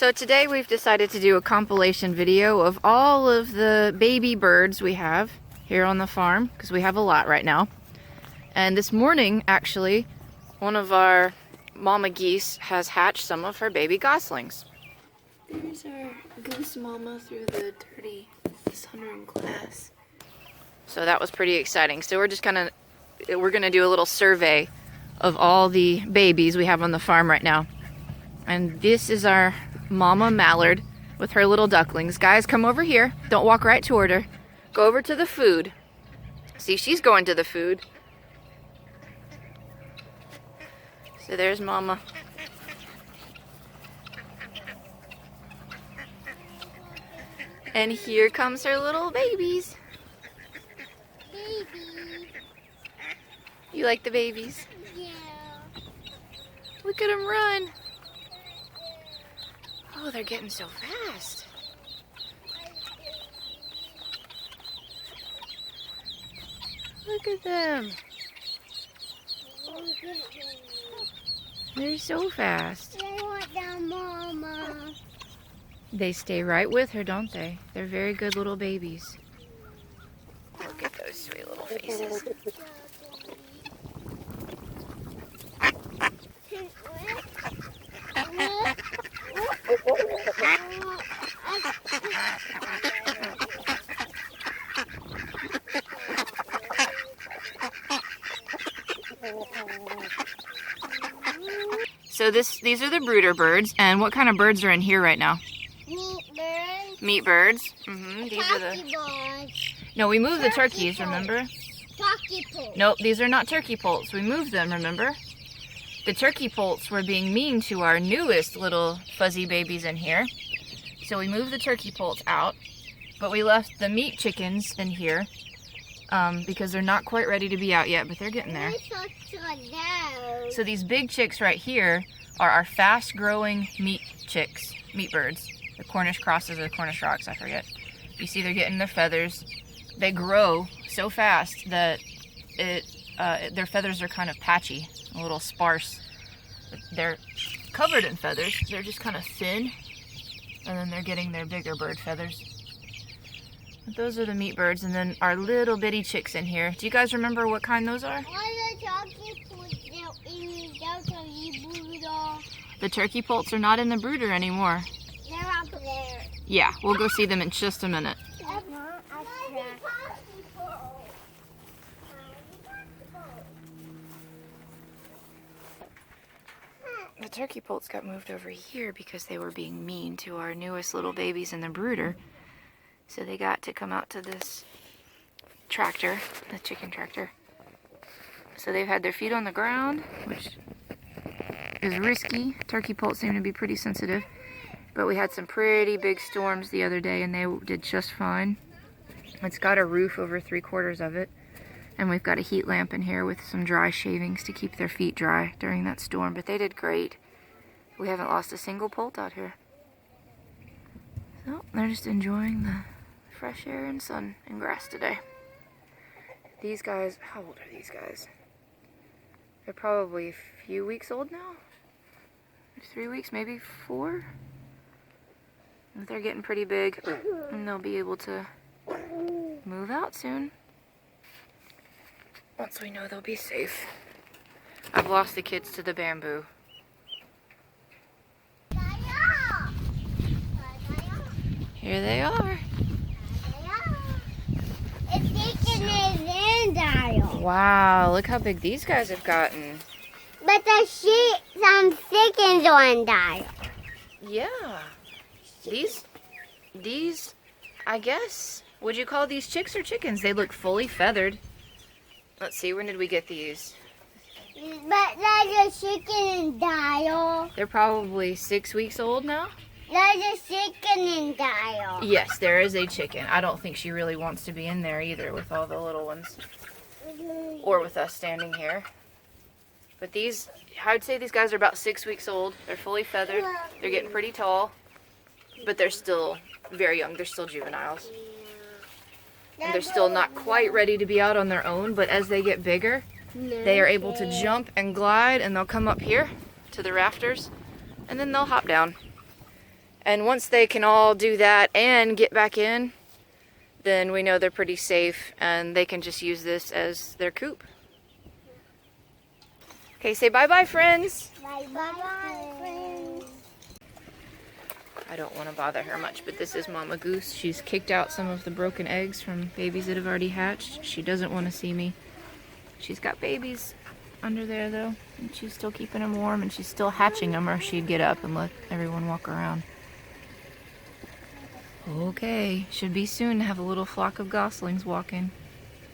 So today we've decided to do a compilation video of all of the baby birds we have here on the farm, because we have a lot right now. And this morning, actually, one of our mama geese has hatched some of her baby goslings. There's our goose mama through the dirty sunroom glass. So that was pretty exciting. So we're gonna do a little survey of all the babies we have on the farm right now. And this is our mama mallard with her little ducklings. Guys, come over here. Don't walk right toward her. Go over to the food. See, she's going to the food. So there's mama. And here comes her little babies. Baby. You like the babies? Yeah. Look at them run. Oh, they're getting so fast. Look at them. They're so fast. They want their mama. They stay right with her, don't they? They're very good little babies. Look at those sweet little faces. So these are the brooder birds, and what kind of birds are in here right now? Meat birds. Meat birds. These are Turkey birds. No, we moved the Turkey turkeys, remember? Turkey poults. Nope, these are not turkey poults. We moved them, remember? The turkey poults were being mean to our newest little fuzzy babies in here. So we moved the turkey poults out, but we left the meat chickens in here because they're not quite ready to be out yet, but they're getting there. So these big chicks right here are our fast-growing meat chicks, meat birds. The Cornish crosses or the Cornish rocks, I forget. You see they're getting their feathers. They grow so fast that their feathers are kind of patchy, a little sparse. They're covered in feathers. They're just kind of thin, and then they're getting their bigger bird feathers. But those are the meat birds, and then our little bitty chicks in here. Do you guys remember what kind those are? The turkey poults are not in the brooder anymore. They're up there. Yeah, we'll go see them in just a minute. The turkey poults got moved over here because they were being mean to our newest little babies in the brooder. So they got to come out to this tractor, the chicken tractor. So they've had their feet on the ground, which is risky. Turkey poults seem to be pretty sensitive. But we had some pretty big storms the other day and they did just fine. It's got a roof over 3/4 of it. And we've got a heat lamp in here with some dry shavings to keep their feet dry during that storm. But they did great. We haven't lost a single poult out here. So they're just enjoying the fresh air and sun and grass today. These guys, how old are these guys? They're probably a few weeks old now. 3 weeks, maybe 4. They're getting pretty big and they'll be able to move out soon. Once we know they'll be safe. I've lost the kids to the bamboo. Here they are. Wow, look how big these guys have gotten. But the some chickens on dial. Yeah. These, I guess, would you call these chicks or chickens? They look fully feathered. Let's see, when did we get these? But there's a chicken in dial. They're probably 6 weeks old now? There's a chicken in dial. Yes, there is a chicken. I don't think she really wants to be in there either with all the little ones. Or with us standing here. But these, I would say these guys are about 6 weeks old. They're fully feathered. They're getting pretty tall. But they're still very young. They're still juveniles. And they're still not quite ready to be out on their own, but as they get bigger, they are able to jump and glide, and they'll come up here to the rafters, and then they'll hop down. And once they can all do that and get back in, then we know they're pretty safe and they can just use this as their coop. Okay, say bye-bye, friends. Bye-bye, friends. I don't want to bother her much, but this is Mama Goose. She's kicked out some of the broken eggs from babies that have already hatched. She doesn't want to see me. She's got babies under there, though, and she's still keeping them warm, and she's still hatching them, or she'd get up and let everyone walk around. Okay, should be soon to have a little flock of goslings walk in.